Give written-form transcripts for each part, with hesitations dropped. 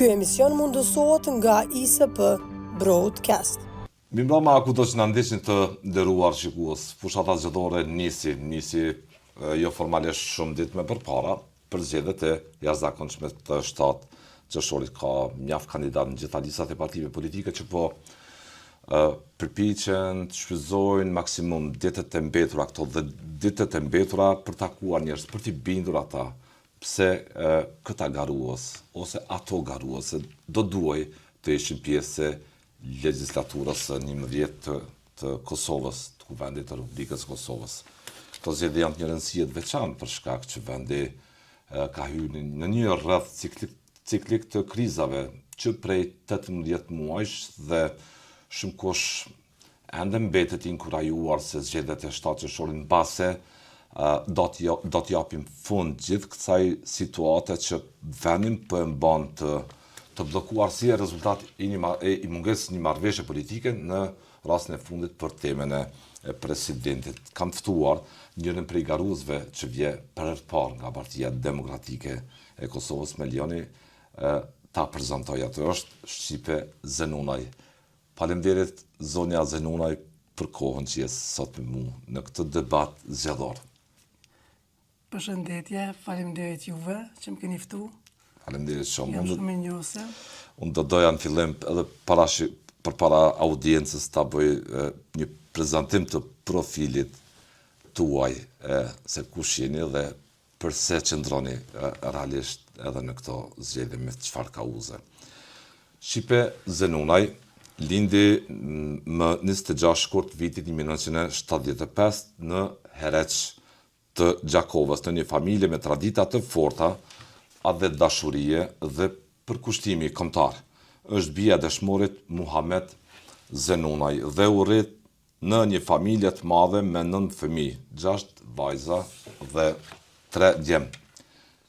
Ky emision mundësohet nga ISP Broadcast. Mimbrama kudo që na ndeshin të nderuar shikues, fushata zgjedhore nisi jo formalisht shumë ditë më përpara për zgjedhjet e jashtëzakonshme të 7 qershorit. Ka mjaft kandidatë në gjitha listat e partive politike që po përpiqen të shfrytëzojnë maksimum ditët e mbetura këto dhe ditët e mbetura për takuar njerëz, për t'i bindur ata pse këta garues ose ato garuese do duaj të ishin pjesë legjislaturës së 11 të Kosovës, të Kuvendit të Republikës së Kosovës. Këto zgjedhje janë një rëndësi të veçantë për shkak që vendi ka hyrë në një rreth ciklik të krizave që prej 18 muajsh dhe shumë kush ende mbetet i inkurajuar se zgjedhjet e 7 qershorit mbase do të japim fund gjithë kësaj situate që vendin po e mban të bllokuar si rezultat i mungesës një marrëveshje politike në rastin e fundit për temën e presidentit. Kam ftuar njërin prej garuesve që vje për herë të parë nga Partia Demokratike e Kosovës, me lejoni ta prezantoj atë. Është Shqipe Zenunaj. Faleminderit zonja Zenunaj për kohën që je sot me mua në këtë debat zgjedhor. Përshëndetje, faleminderit juve që më keni ftuar. Faleminderit shumë. Jam shumë injose. Unë do doja në fillim edhe përpara audiencës ta bëj një prezantim të profilit tuaj, se kush jeni dhe përse qëndroni realisht edhe në këto zgjedhje me çfarë kauze. Shqipe Zenunaj lindi më 26 shkurt vitit 1975 në Hereq të Gjakovës, në një familje me tradita të forta, dhe dashurie dhe përkushtimi kombëtar. Është bia dëshmorit Muhamet Zenunaj dhe u rrit në një familje të madhe me 9 fëmijë, 6 vajza dhe 3 djem,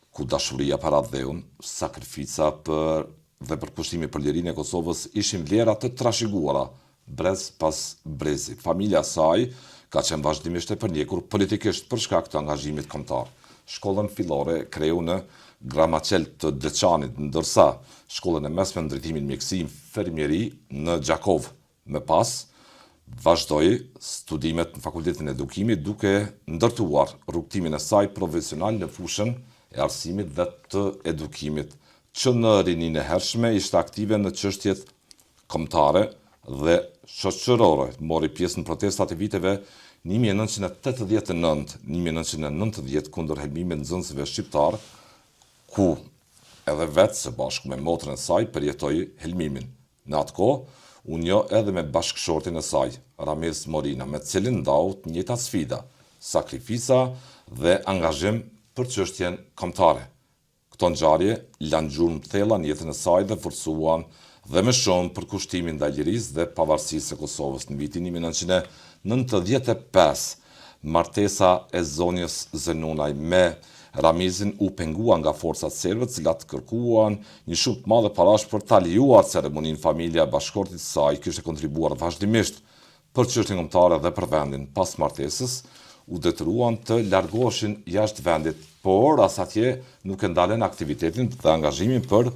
ku dashuria para dheun, sakrifica dhe përkushtimi për lirinë e Kosovës ishin vlera të trashëguara brez pas brezi. Familja saj ka qenë vazhdimisht e përnjekur politikisht për shkak të angazhimit kombëtar. Shkollën fillore kreu në Gramacel të Deçanit, ndërsa shkollën e mesme ndërtimin mjekësi infermieri në Gjakov. Më pas vazhdoi studimet në Fakultetin e Edukimit duke ndërtuar rrugtimin e saj profesional në fushën e arsimit dhe të edukimit, që në rininë e hershme ishte aktive në çështjet kombëtare dhe shoqërore. Mori pjesë në protestat e viteve 1989-1990 kundër helmimit nxënësve shqiptar, ku edhe vetë së bashku me motrën e saj përjetoi helmimin. Në atë kohë, u njoh edhe me bashkëshortin e saj, Ramiz Morina, me të cilin ndau të njëjta sfida, sakrifica dhe angazhim për çështjen kombëtare. Këto ngjarje lanë gjurmë të thella në jetën e saj dhe forcuan dhe më shumë për kushtimin ndaj lirisë dhe pavarësisë së Kosovës. Në vitin 1995, martesa e zonjës Zenunaj me Ramizin u pengua nga forcat serbe, të cilat kërkuan një shumë të madhe parash për ta lejuar ceremoninë. Familja e bashkëshortit saj kishte kontribuar vazhdimisht për çështjen kombëtare dhe për vendin. Pas martesës u detyruan të largoheshin jashtë vendit, por as atje nuk e ndalen aktivitetin dhe angazhimin për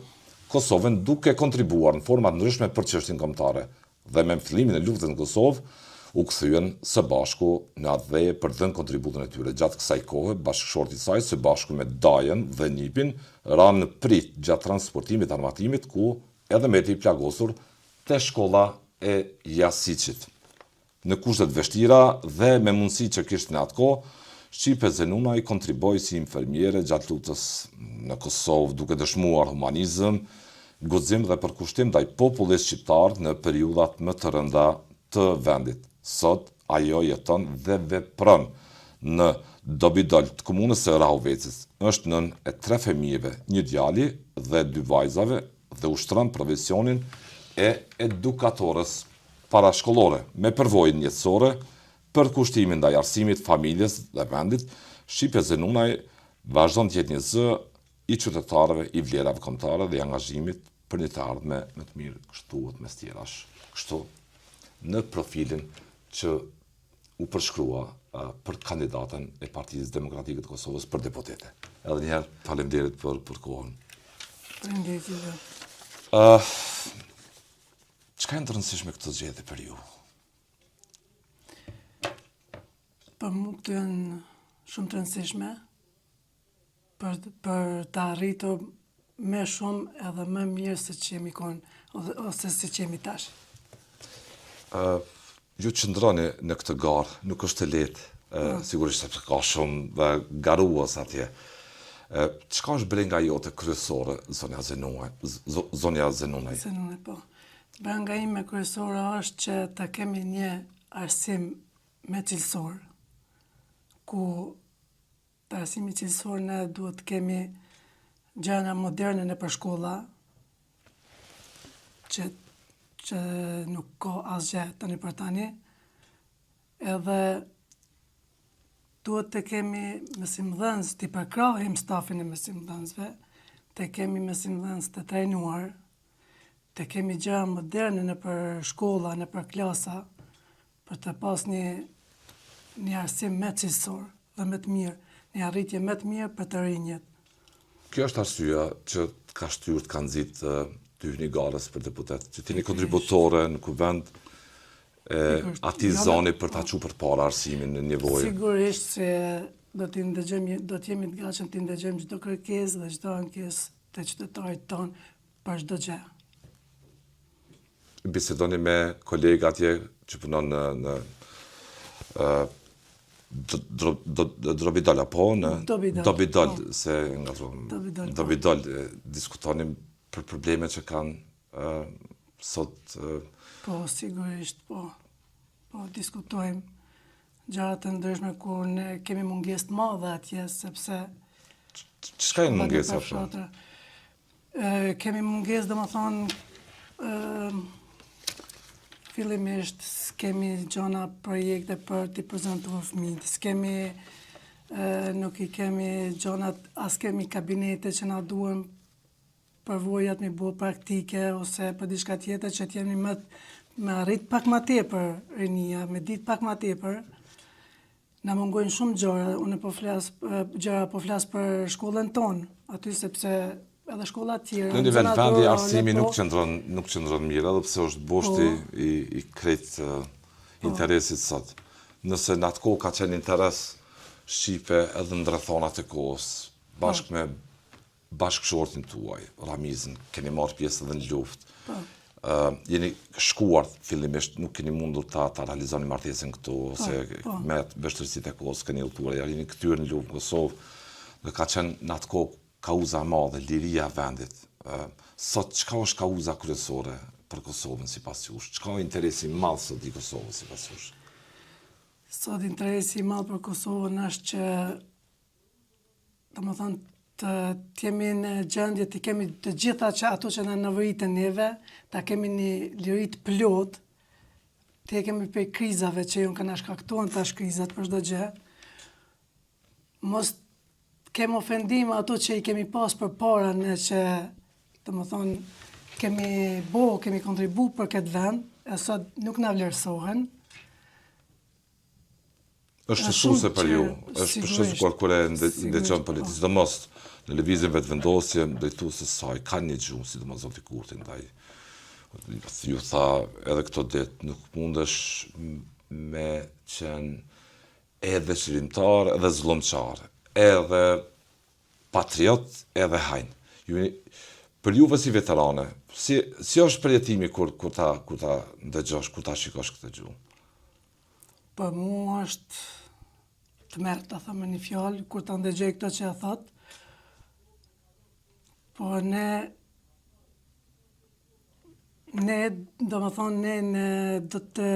Kosovën, duke kontribuar në forma të ndryshme për çështjen kombëtare. Dhe me fillimin e luftës në Kosovë u kthyen së bashku në atë dheje për dhënë kontributin e tyre. Gjatë kësaj kohe, bashkëshorti i saj së bashku me Dajën dhe Nipin ranë në prit gjatë transportimit të armatimit, ku edhe mbeti i plagosur te shkolla e Jasiçit. Në kushte të vështira dhe me mundësi që kishte në atë kohë, Shqipe Zenunaj kontriboi si infermiere gjatë luftës në Kosovë, duke dëshmuar humanizëm, guxim dhe përkushtim ndaj popullit shqiptar në periudhat më të rënda të vendit. Sot ajo jeton dhe vepron në Dobidol të komunës së Rahovecës. Është nën e 3 fëmijëve, 1 djali dhe 2 vajzave dhe ushtron profesionin e edukatores parashkollore me përvojën jetësore për kushtimin ndaj arsimit, familjes dhe vendit. Shqipe Zenunaj vazhdon të jetë një zë i qytetarëve, i vlerave kombëtare dhe i angazhimit për një të ardhme më të mirë, kështu mes tjerash. Kështu në profilin që u përshkrua për kandidatën e Partisë Demokratike të Kosovës për deputete. Edhe njëherë, faleminderit për kohën. Faleminderit juve. Çka e të rëndësishme këtë zgjedhje për ju? Për mu këtu janë shumë të rëndësishme për të arritur me shumë edhe më mirë se që jemi ose se që jemi tash. Ju qëndroni në këtë garë, nuk është e lehtë, sigurisht sepse ka shumë garues atje. Çka është brenga jote kryesore, zonja Zenunaj? Zenunaj, po. Brenga ime kryesore është që të kemi një arsim me cilësor, ku të arsimi cilësor ne duhet të kemi gjëra moderne në për shkolla, që nuk ka asgjë tani për tani, edhe duhet të kemi mësimdhënës, të përkrahim stafin e mësimdhënësve, të kemi mësimdhënës të trajnuar, të kemi gjëra moderne në për shkolla, në për klasa, për të pas një arsim më cilësor dhe më të mirë, një arritje më të mirë për të rinjët. Kjo është arsyeja që ka shtyrë të kanë nxitë të hyni garës për deputet, që t'jeni kontributore në kuvend atij zoni për ta çuar përpara arsimin në nevojë. Sigurisht se do jemi të gatshëm të ndëgjojmë çdo kërkesë dhe çdo ankesë të qytetarit tonë për çdo gjë. Bisedoni me kolegë atje që punon në Drobidol apo në Dobidol, se Dobidol diskutonim për problemet që kanë sot. Po, sigurisht, po, diskutojmë gjëra të ndryshme kur ne kemi mungesë të madhe atje, sepse ç'ka janë mungesa apo? Kemi mungesë, domethënë, fillimisht s'kemi gjona projekte për t'i prezantuar fëmijët, nuk i kemi gjonat, as kemi kabinete që na duhen përvojat me bo praktike ose për diçka tjetër që t'jemi me arrit pak ma tepër rinia, me ditë pak ma tepër. Na mungojnë shumë gjëra, unë po flas për shkollën tonë, aty sepse edhe shkolla tjera. Në nivel vendi arsimi nuk qëndron mirë, edhe pse është boshti i krejt interesit sot. Nëse në atë kohë ka qenë interes shqipe edhe në rrethonat e kohës, bashkë me bashkëshortin tuaj, Ramizin, keni marrë pjesë edhe në luftë. Jeni shkuar fillimisht, nuk keni mundur ta realizoni martesën këtu, ose me vështirësitë e kohës keni udhëtuar, jeni kthyer në luftë në Kosovë, dhe ka qenë në atë kohë kauza e madhe, liria e vendit. Sot çka është kauza kryesore për Kosovën sipas jush? Çka është interesi i madh sot i Kosovës sipas jush? Sot interesi i madh për Kosovën është që, domethënë, të jemi në gjendje të kemi të gjitha ato që na nevojiten neve, ta kemi një liri të plot, të kemi për krizave që ju kanë shkaktuar tash krizat për çdo gjë. Mos kemi ofendim ato që i kemi pas përpara ne që, domethënë, kemi kontribu për këtë vend, e sot nuk na vlerësohen. Është shqetësuese për ju, është shqetësuar kur e ndëgjon politikë, sidomos në lëvizjen vetëvendosje, drejtuesi saj ka një gjuhë, sidomos zoti Kurti ndaj. Ju tha edhe këto ditë, nuk mundesh me qenë edhe çrimtar, edhe zullumçar, edhe patriot, edhe hajn. Për juve si veterane, si është përjetimi kur ta ndëgjosh, kur ta shikosh këtë gjuhë? Për mu është të merë të thëmë një fjallë, kur të ndëgjej këto që e thotë, po ne, do më thonë, ne do të...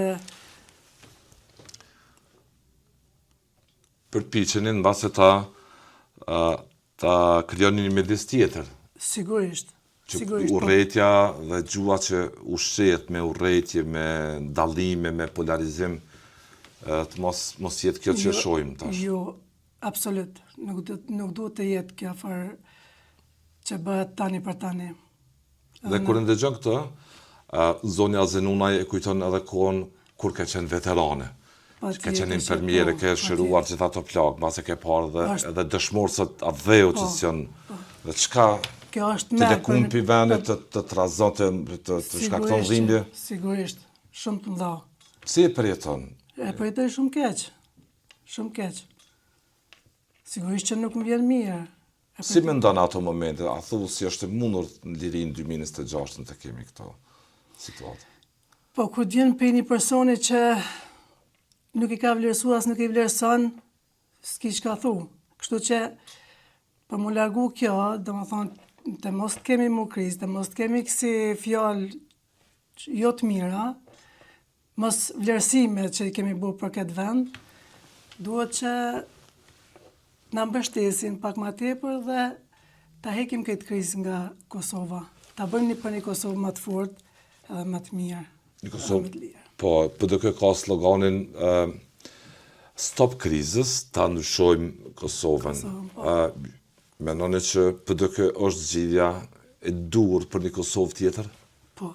Përpiqeni në base ta krijoni një mjedis tjetër. Sigurisht. Urrëtia dhe gjua që ushqehet me urrëtie, me dallime, me polarizim, të mos jetë kjo që shohim tash. Jo, absolut. Nuk duhet të jetë kjo farë që bëhet tani për tani. Dhe kur ndëgjon këtë, zonja Zenunaj e kujton edhe kohën kur ka qenë veterane. Ka qenë infermiere, ka shëruar gjithë ato plagë, mbase ke parë edhe dëshmorësat atë dheu që s'janë. Dhe çka kjo është Të lëkun për venit të trazon, të shkakton dhimbje? Sigurisht, shumë të mdha. Si e përjeton? E përjetoj shumë keq. Shumë keq. Sigurisht që nuk më vjen mirë. Si me ndonë ato momente? A thu si është mundur në lirin 2026 të kemi këto situatë? Po, kur vjen për një personi që nuk i ka vlerësu, as nuk i vlerëson, s'ki që ka thu. Kështu që, për mu largu kjo, dhe më thonë, të mos të kemi mu kriz, të mos të kemi kësi fjallë jo të mira, mos vlerësime që i kemi bu për këtë vend, duhet që na mbështesin pak ma tepër dhe ta hekim këtë krizë nga Kosova. Ta bëjmë për një Kosovë më të fortë edhe më të mirë. Një Kosovë, po, PDK ka sloganin Stop krizës, ta ndryshojmë Kosovën. Menoni që PDK është zgjidhja e dur për një Kosovë tjetër? Po,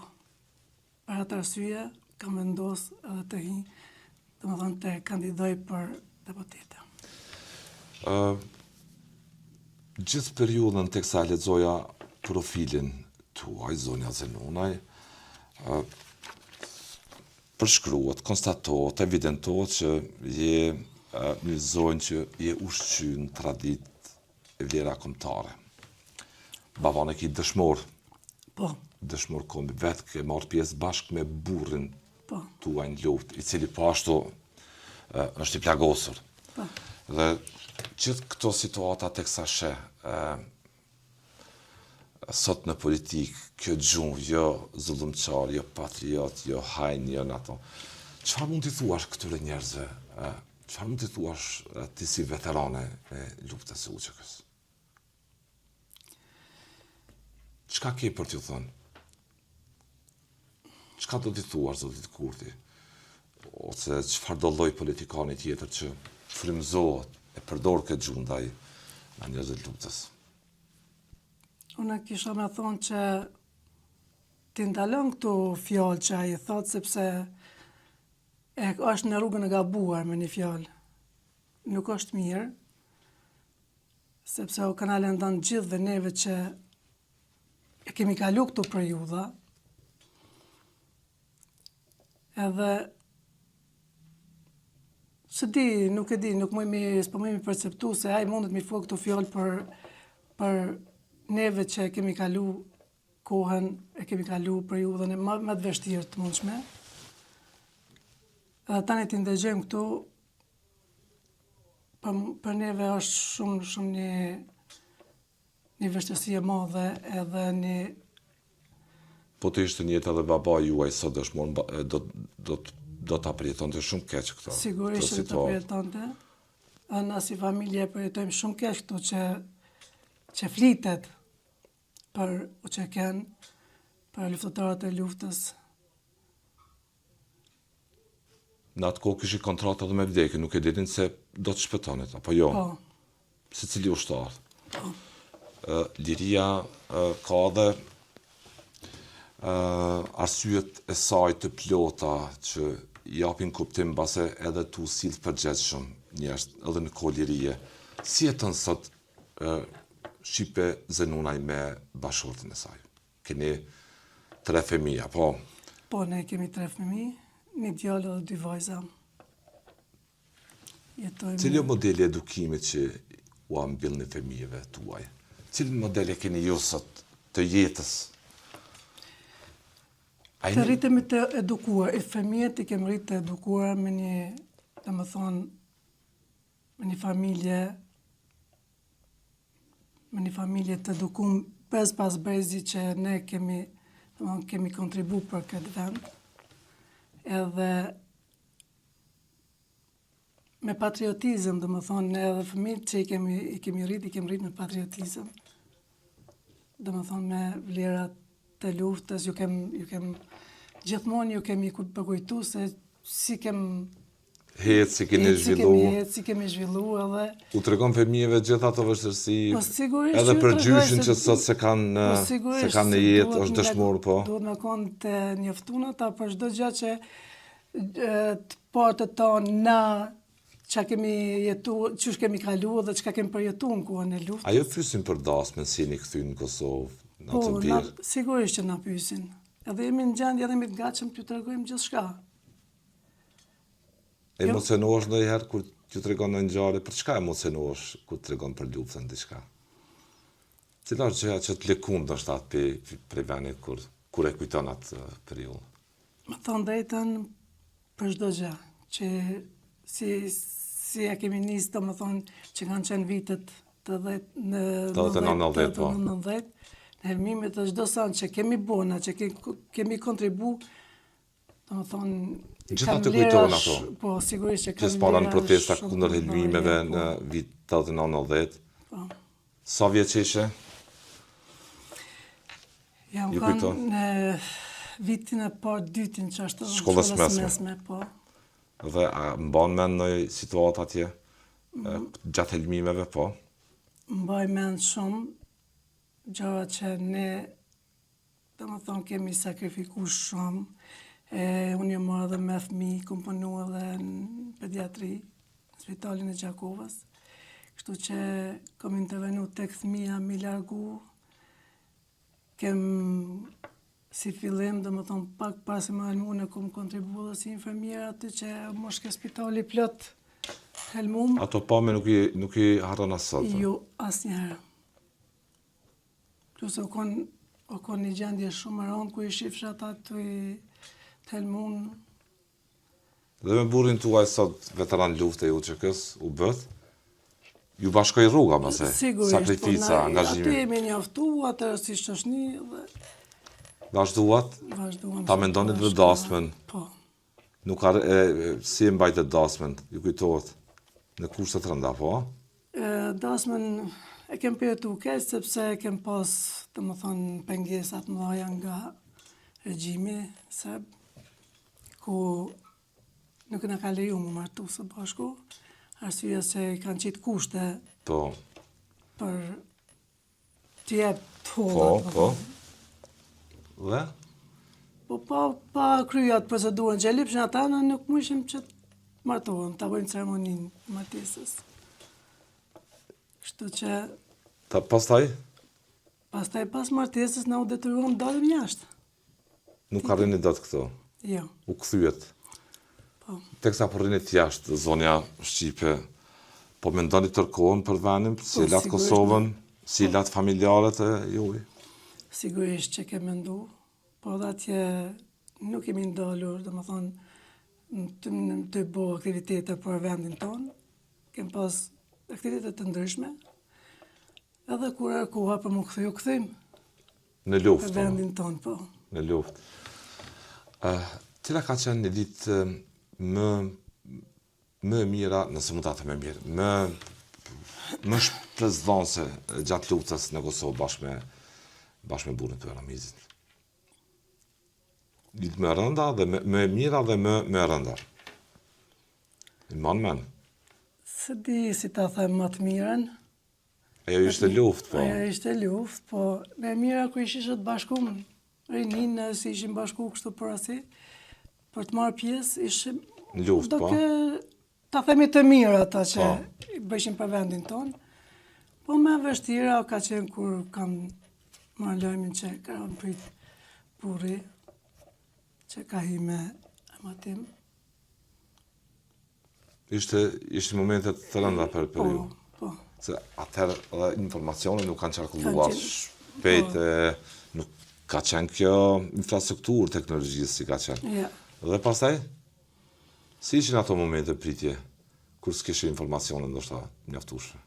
për atë arsye, kam vendosë edhe të hi, dhe më thonë të kandidoj për deputete. Gjithë periudën tek sa lexoja profilin tuaj, Zonja Zenonaj, përshkruhet, konstatohet, evidentohet që je një zonjë që je ushqyer në traditë e vlera kombëtare. Baban e ki dëshmor. Po. Dëshmor kombi vetë ke marrë pjesë bashkë me burrin po. Tuaj në luftë, i cili po ashtu është i plagosur. Po. Dhe gjithë këto situata tek sa sheh sot në politikë, kjo gjumë, jo zullumçar, jo patriot, jo hajn, jo në ato. Çfarë mund t'i thuash këtyre njerëzve? Çfarë mund t'i thuash ti si veterane e luftës së UÇK-s? Çka ke për t'ju thënë? Çka do t'i thuash zotit Kurti? Ose çfarë do lloj politikani tjetër që frymëzohet e përdor këtë gjumë ndaj njerëzve të luftës? Unë kisha me thonë që ti ndalon këtu fjallë që ai thot, sepse është në rrugën e gabuar me një fjallë. Nuk është mirë, sepse o kanale ndonë gjithë dhe neve që e kemi kalu këtu periudha, edhe nuk mujmi perceptu se ai mundet mi fua këtu fjallë për neve që kemi kalu kohën, e kemi kalu periudhën e më të vështirë të mundshme. Edhe tani ti ndëgjojmë këtu, për neve është shumë një vështirësi e madhe edhe një... Po të ishte njëtë edhe baba juaj sot dëshmon, do ta përjetonte shumë keq këto. Sigurisht që të përjetonte. Na si familje përjetojmë shumë keq këtu që flitet për UÇK-n, për luftëtarët e luftës. Në atë kohë kishi kontratë edhe me vdekje, nuk e ditin se do të shpëtonit, apo jo? Po. Se cili ushtar. Po. Liria ka edhe arsyet e saj të plota që japin kuptim base edhe tu sill përgjithshëm njerëz edhe në kohë lirie. Si jeton sot Shqipe Zenonaj me bashkëshortin e saj? Keni 3 fëmija, po? Po, ne kemi 3 fëmijë, një djalë dhe 2 vajza. Cili o modeli edukimit që u ambil në fëmijëve tuaj? Cili modeli keni ju sot të jetës? Të rritemi të edukuar, fëmijët i kemi rritë të edukuar me një, dhe më thonë, me një familje të edukum bez pas brezi që ne kemi kontribu për këtë vend. Edhe me patriotizëm, dhe më thonë, edhe fëmijët që i kemi rritë me patriotizëm. Dhe më thonë, me vlerat të luftës, gjithmonë ju kemi përkujtu se si si kemi zhvillu edhe... U tregon fëmijëve gjithë ato vështirësi, po, edhe për gjyshin që sot se kanë në jetë, është dëshmor, po? Duhet me konë të njoftun ata për çdo gjë që të partë tonë na çka kemi jetu, çush kemi kaluar dhe çka kemi përjetuar në kohën e luftës. A ju pyesin për dasmën si jeni kthy në Kosovë, në Po, atë vjerë? sigurisht që na pyesin. Edhe jemi në gjendje edhe me të gatshëm t'ju tregojmë gjithçka. Emocionohesh ndonjëherë kur t'ju tregon në ngjarje, për çka emocionohesh kur tregon për luftën diçka? Cila është gjëja që të lëkund ndoshta për vendit kur e kujton atë periudhë? Më thonë drejtën për çdo gjë, që si ja kemi nisë, domethënë që kanë qenë vitet të 90, po. 90, në helmimet të çdo san që kemi bona, që kemi kontribu, domethënë Gjitha të kujton ato. Po, sigurisht që Që kanë s'para në vlera protesta shumë kundër të helmimeve mëdha, në vit 89-90. po. Sa vjeç ishe? Jam Ju kanë kujton? në vitin e parë, dytin që është Shkollës mesme. po. Dhe a mban mend ndonjë situatë atje? Gjatë helmimeve, po? Mbaj mend shumë gjëra që ne, domethënë kemi sakrifikuar shumë. Unë jam marrë edhe me fëmijë, kom punu edhe në pediatri, në spitalin e Gjakovës. Kështu që kom intervenu tek fëmija mi largu, kem si fillim, domethënë pak pas se më helmune, kom kontribu dhe si infermier aty që mosh ke spitali plot helmum. Ato pame nuk i harron as sot. Jo, asnjëherë. Plus o kon një gjendje shumë e rëndë ku i shifsha ata të helmun. Dhe me burrin tuaj sot veteran lufte i UÇK-s u bët. Ju bashkoi rruga pastaj. Sigurisht, Sakrifica, Aty angazhimi. jemi njoftu, atër si shoqëni dhe Vazhduat. vazhduam. Ta mendoni dhe dasmën. Po. Nuk ka si e mbajtë dasmën, ju kujtohet në kushte të rënda, po? Dasmën e kem përjetu keq sepse kem pas, domethënë, pengesat mëdha nga regjimi serb, ku nuk na ka leju më martu së bashku, arsye se kanë qitë kushte Po, për të jep të po, hollat. po. Dhe? Po pa kryat procedurën që e lipshin ata, në nuk mëshim që të martohen, të bëjmë ceremoninë martesës. Kështu që Pastaj, pastaj pas martesës na u detyruam dalim jashtë. nuk arrini dot këto. Jo, U kthyet. po. Teksa po rrinit jashtë zonja Shqipe, po mendoni tërkohën për vendin, si e latë sigurisht. Kosovën, si e latë familjarët e juaj? Sigurisht që ke mendu, po dhe atje nuk kemi ndalur, domethënë, të bo aktivitete për vendin tonë, kem pas aktivitete të ndryshme, edhe kur e koha për më këthy, u këthym Në për luftë, vendin tonë, po. në luftë. Cila ka qenë një ditë më e mira, nëse mund ta them më mirë, më shpëzdonse gjatë luftës në Kosovë bashkë me burrin tuaj Ramizin. Ditë më e rënda dhe më e mira dhe më e rënda. I mban mend. Se di si ta them më të mirën. Ajo ishte luftë, po. Ajo ishte luftë, po me mira ku ishte të bashkuar, rinin si ishim bashku kështu për asi, për të marrë pjesë ishim Në luftë, po. Ta themi të mirë ata që Po. i bëshim për vendin tonë, po me vështira ka qenë kur kam marrë lajmin që ka rënë prit burri, që ka hi me amatim. Ishte momentet të rënda për periudhë. Po. Se atëherë edhe informacionet nuk kanë qarkulluar Kanë qenë- shpejt, nuk ka qenë kjo infrastrukturë teknologjisë si ka qenë. Ja. Dhe pastaj, si ishin ato momente pritje, kur s'kishin informacione ndoshta mjaftueshme?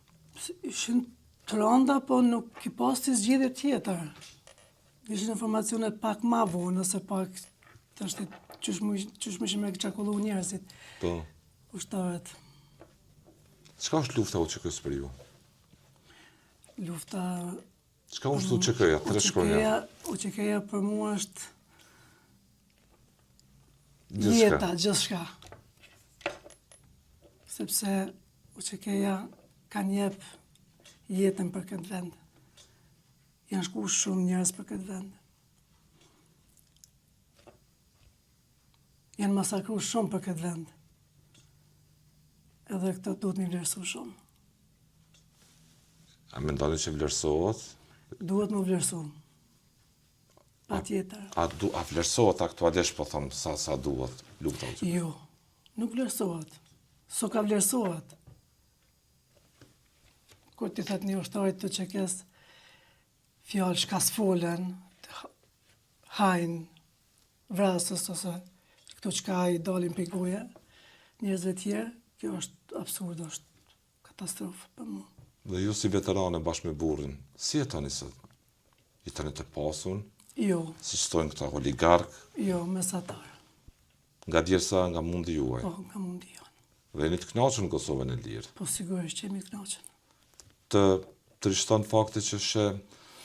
Ishin të rënda, po nuk i pas të zgjidhje tjetër. Ishin informacionet pak ma vonë, nëse pak të është qysh më shime qarkullu njerëzit, Po. ushtarët. Çka është lufta UÇK-s për ju? Lufta Çka është UÇK-ja? Tre shkronja. UÇK-ja për mua është Gjithçka. jeta, gjithçka. Sepse UÇK-ja kanë jep jetën për këtë vend. Janë shku shumë njerëz për këtë vend. Janë masakru shumë për këtë vend. Edhe edhe këtë duhet mi vlerësu shumë. A mendoni që vlerësohet? Duhet më vlerësu. Pa tjetër. A vlerësohet aktualisht, po thëmë, sa duhet lufta? Jo, nuk vlerësohet. So ka vlerësohet. Kur ti thët një ushtarit të që kes fjallë shka s'folen, hajnë, vrasës, ose këto qka i dalin për goje, njerëzve tjerë, kjo është absurd, është katastrofë për mu. Dhe ju si veterane bashkë me burrin, si jetoni sot? Jetoni të pasun? Jo, Si shtojnë këta oligark? jo, mesatar. Nga djersa nga mundi juaj? Po, nga mundi janë. Dhe jeni të kënaqur në Kosovën e lirë? Po, sigurisht që jemi të kënaqur. Të rishton fakti që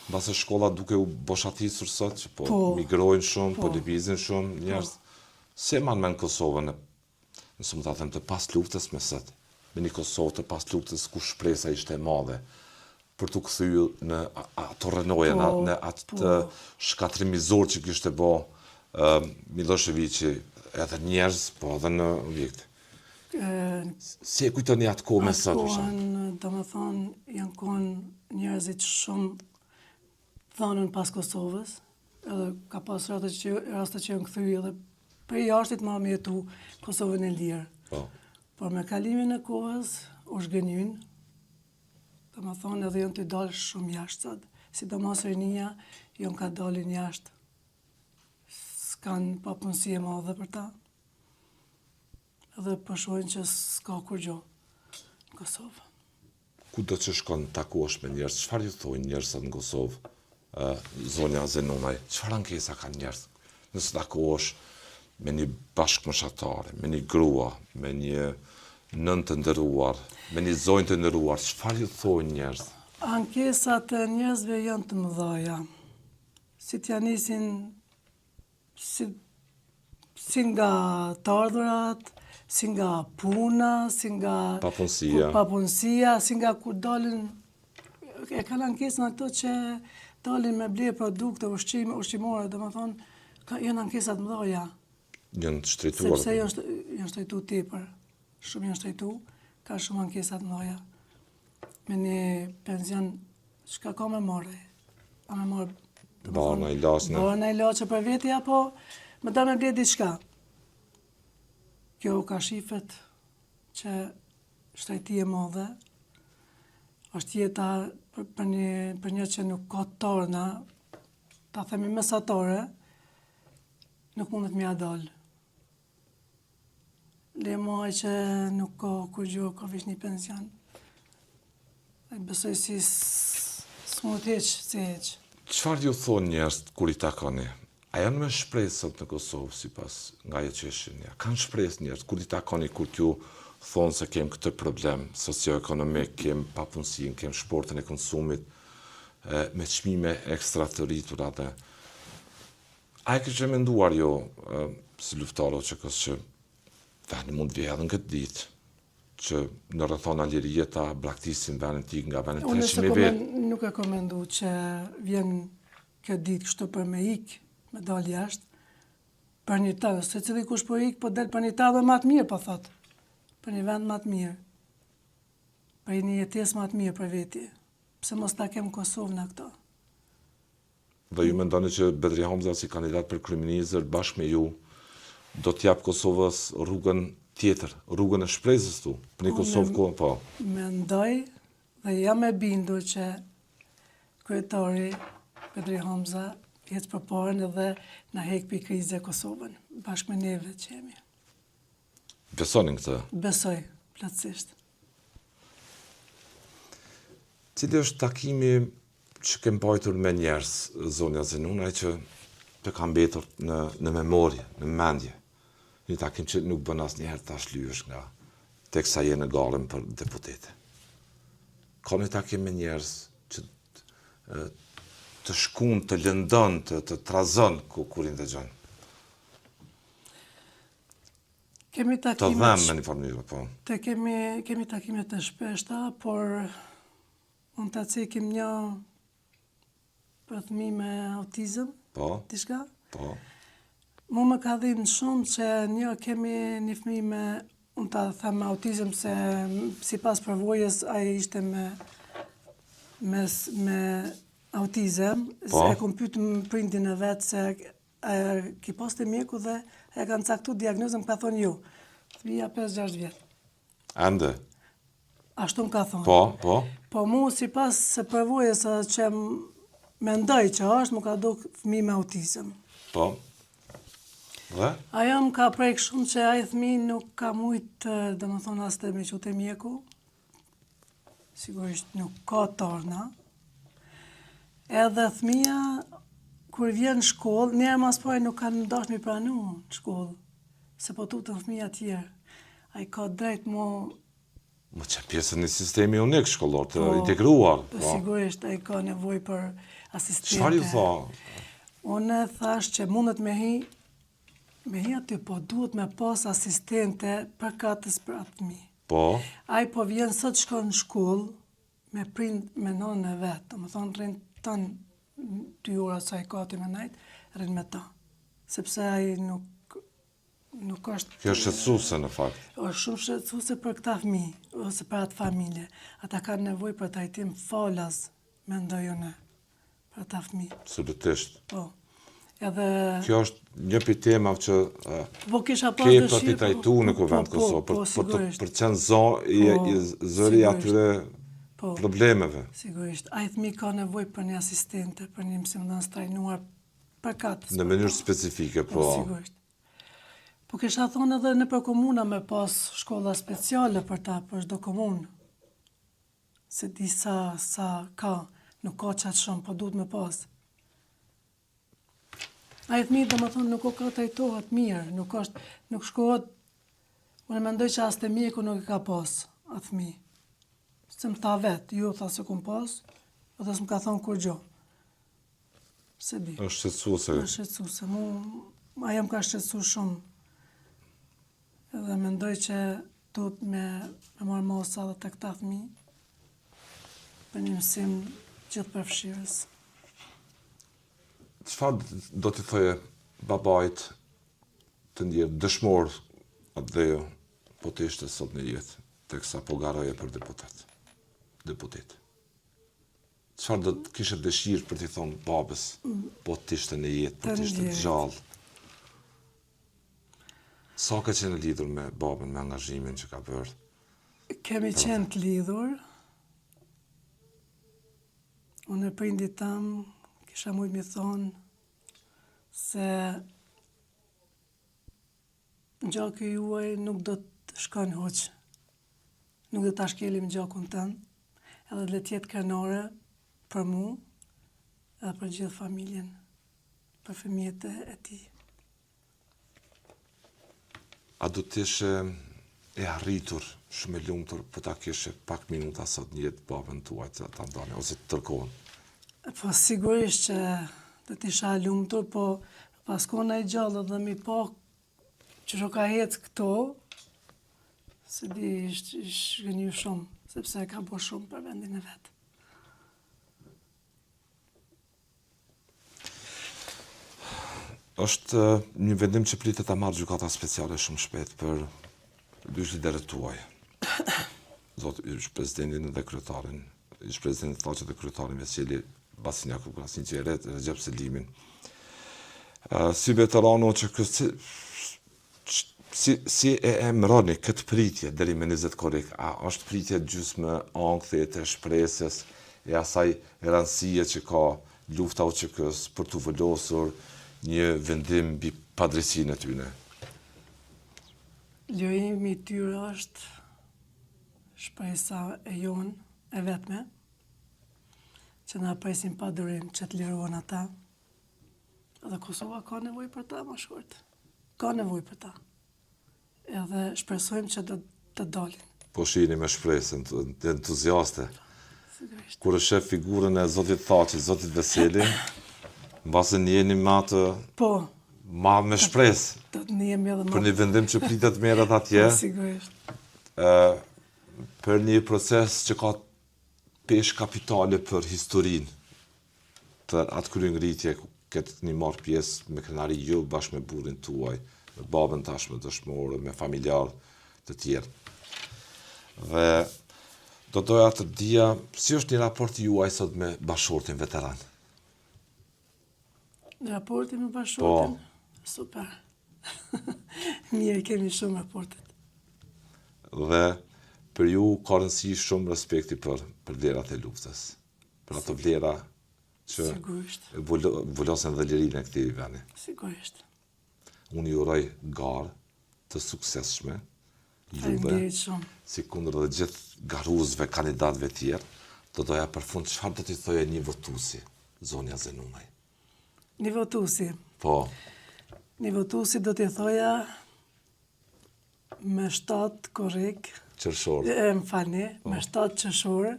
mbase shkolla duke u boshatisur sot, që po migrojnë shumë, po lëvizin shumë njerëz. Se man me në Kosovën, nëse më ta them të pas luftës me sot, me një Kosovë të pas luftës ku shpresa ishte e madhe, për të kthyer në ato rënoje, në atë shkatrimizor që kishte bo Miloševiqi, edhe njerëz, po edhe në vjekte. Si e kujtoni atë kohë me sot? Atë kohën, do më thonë, janë kohën njerëzit shumë thonën pas Kosovës, edhe ka pas raste që janë këthyri edhe për jashtit ma me jetu Kosovën e lirë. Po. Por me kalimin e kohës, u shgënjyn, do më thonë edhe janë të dalë shumë jashtë sot. Sidomos rinia, janë ka dalin jashtë. S'kan pa punësi e madhe për ta. Edhe përshojnë që s'ka kur gjo në Kosovë. Ku do që shkon takosh me njerëz? Çfarë ju thojnë njerëzat në Kosovë? Zonja Zenunaj, çfarë ankesa kanë njerëz? Nëse takosh me një bashkëmoshatare, me një grua, me një nën të nderuar, me një zonjë të nderuar, çfarë ju thojnë njerëz? Ankesat e njerëzve janë të mëdhaja. Si t'ja nisin si nga të ardhurat, si nga puna, si nga papunësia, si nga kur dalin, e kanë ankesën ato që dalin me ble produkte ushqimore, dhe më thonë, janë ankesat mëdhaja. Janë shtrejtuar. Sepse janë shtrejtu tepër, shumë janë shtrejtu, ka shumë ankesat mëdhaja. Me një penzion, shka ka me marre? A me marre? Barna i lasne. Barna i lasne për veti, apo me da me ble diçka. Kjo ka shifet që shtrejti e madhe, është jeta për një që nuk ka torna, ta themi mesatare, nuk mundet mja dalë. Le maj që nuk ka kur gjo, ka vish një pension. Besoj si s'mund t'heq, si heq. Çfarë ju thonë njerëz kur i takoni? A janë me shpresë sot në Kosovë, sipas nga ajo që ishin ja? Kanë shpresë njerëz kur i takoni, kur t'ju thonë se kem këtë problem socio-ekonomik, kem papunësinë, kem shportin e konsumit, me çmime ekstra të rritura dhe a e kështë menduar jo, si luftaro që veni mund vje edhe në këtë ditë, që në rrethona Lirije ta braktisin venin tik nga venin 300.000 vetë? Unë nuk e komendu që vjen këtë ditë kështu për me ikë, me dalë jashtë, për një të, se cili kush po ikë, po del për një të dhe matë mirë, po thotë, për një vend matë mirë, për një jetes matë mirë për veti, pse mos ta kem Kosovë në këto. Dhe ju mendoni që Bedri Hamza si kandidat për kryeministër bashkë me ju do t'jap Kosovës rrugën tjetër, rrugën e shpresës tu, për një Kosovë ku, po? Mendoj dhe jam e bindur që kryetari Bedri Hamza jetë përparen edhe na hek për krize Kosovën, bashkë me neve që jemi. Besonin këtë? Besoj, plotësisht. Cili është takimi që kem pajtur me njerëz, zonja Zenunaj, që të kam mbetur në memorje, në mendje. Një takim që nuk bën asnjëherë ta shlyesh nga teksa je në gallën për deputete. Ka një takim me njerëz që të shkun, të lëndon, të trazon kur i ndëgjon. Kemi Të takime dhem me një formulë, po. Kemi takime të shpeshta, por unë të cekim një për fëmijë me autizëm, Po, diçka. po. Mu më ka dhimbë shumë që kemi një fëmijë me unë ta them autizëm se sipas përvojës ai ishte me autizëm, se e kom pyet prindin e vet se ki pas të mjeku dhe e kanë caktuar diagnozën, ka thonë jo. Fëmija 5-6 vjet. Ende? Ashtu më ka thonë. Po. Po mu sipas se përvojës që mendoj që është, më ka duk fëmijë me autizëm. Po. Dhe? Ajo më ka prek shumë që ai fëmijë nuk ka mujt, domethënë as të me qute mjeku. Sigurisht nuk ka torna. Edhe fëmija, kur vjen në shkollë, njerë mas pare nuk kanë dashur mi pranu në shkollë, se po tutën fëmija tjerë. Ai ka drejt mo... Më që pjesën një sistemi unik shkollor të integruar. Sigurisht, ai ka nevojë për asistente. Çfarë ju tha? Unë thash që mundet me hi aty, po duhet me pas asistente për katës për atë fëmijë. Po. Ai po vjen sot shkon në shkollë me prind me nonën e vet, domethënë rrin tan 2 ora sa i ka aty me najt, rrin me ta. Sepse ai nuk është... Kjo është shqetësuese në fakt. Është shumë shqetësuese për këta fëmijë, ose për atë familje. Ata kanë nevojë për trajtim falas, mendoj unë, për ata fëmijë. Absolutisht. Po. Edhe... Kjo është një prej temave që ke për t'i trajtu në kuvend Kosovë, për të qenë zëri atyre problemeve. Sigurisht. Ai fëmijë ka nevojë për një asistente, për një mësimdhënës trajnuar për katës. Në mënyrë specifike, po. Sigurisht. Po kisha thonë edhe në për komuna me pas shkolla speciale për ta, për çdo komunë. Se di sa ka, nuk ka qatë shumë, po duhet me pas. Ai fëmijë domethënë nuk ka trajtohet mirë, nuk shkohet. Unë mendoj që as te mjeku nuk e ka pas atë fëmijë. Se më tha vet, ju tha se kum pas, edhe s'm ka thonë kur gjo. Se di. Është shqetësuese. Është shqetësuese. Ajo më ka shqetësuar shumë. Edhe mendoj që duhet me marrë mosa dhe të këta fëmijë për një mësim gjithë përfshirës. Çfarë do t'i thoje babait të ndjerë dëshmor atë dhe jo, po të ishte sot në jetë, teksa po garoje për deputet. Çfarë do të kishe dëshirë për t'i thonë babës, po të ishte në jetë, po të ishte gjallë? Sa ka qenë lidhur me babën, me angazhimin që ka bërë? Kemi qenë të lidhur. Unë e prindit tam kisha mujt mi thonë se gjaku juaj nuk do të shkon hoq. Nuk do ta shkelim gjakun tënd, edhe le të jetë krenore për mu edhe për gjithë familjen, për fëmijët e tij. A do të ishe e arritur, shumë e lumtur, po ta kishe pak minuta sot në jetë babën tuaj që ta ndani, ose të tërkohen? Po sigurisht që do të isha e lumtur, po pas kona i gjallë dhe mi pa që ka jetë këto, se di shgënju shumë, sepse ka bo shumë për vendin e vetë. Është një vendim që pritet ta marrë gjykata speciale shumë shpejt për dy liderët tuaj. Zoti ish presidentin dhe kryetarin, ish presidentin Thaçi dhe kryetarin Veseli Basiniaku, Sinqeret, Recep Selimin. Si veterano që si e emëroni këtë pritje deri me 20 korrik, a është pritje gjysmë ankthit e shpresës e asaj rëndësie që ka lufta UÇK-s për të vendosur një vendim mbi padrejsinë e tyre? Lojimi i tyre është shpresa e jonë, e vetme, që na presin pa durim që të lirohen ata. Edhe Kosova ka nevojë për ta, më shkurt. Ka nevojë për ta. Edhe shpresojmë që të dalin. Po shihni me shpresën, të entuziaste. Sigurisht. Kur e shef figurën e Zotit Thaçi, Zotit Veseli, mbase njeni me atë ma me shpresë. Do të njemi edhe Për një vendim që pritet merret atje. Sigurisht. Për një proces që ka pesh kapitale për historinë të atë kryengritje ku këtë një marrë pjesë me krenari ju bashkë me burrin tuaj, me babën tashmë dëshmore, me familjarë të tjerë. Dhe do doja të dija, si është një raport juaj sot me bashortin veteran? Raporti me bashortin? Super. Mirë, kemi shumë raportet. Dhe për ju ka rëndësi shumë respekti për vlerat e luftës. Për ato vlera që vullosen dhe lirinë e këtij vendi. Sigurisht. Unë ju uroj garë të suksesshme, juve, si kundër dhe gjithë garuzëve, kandidatëve tjerë, do doja për fund, çfarë do t'i thoje një votuesi, Zonja Zenunaj? Një votuesi? Po. Një votuesi do t'i thoja me 7 korrik. Qershor. Më falni, me 7 qershor,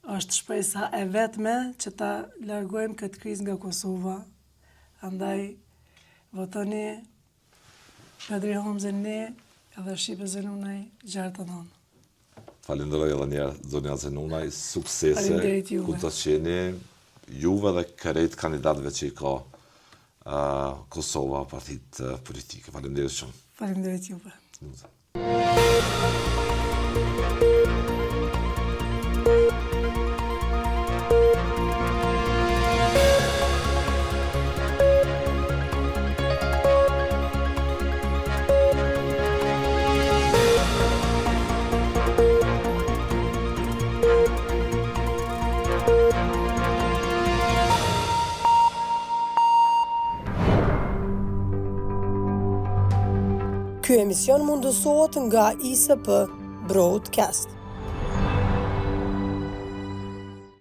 është shpresa e vetme që ta largojmë këtë krizë nga Kosova. Andaj, votoni Pedri Homzën ne, edhe Shqipe Zenunaj, gjartë të nonë. Falenderoj edhe njerë, Zonja Zenunaj, suksese, ku të qeni juve dhe kërejt kandidatëve që i ka Kosova, partit politike. Falenderit shumë. Falenderit juve. Ky emision mundësohet nga ISP Broadcast.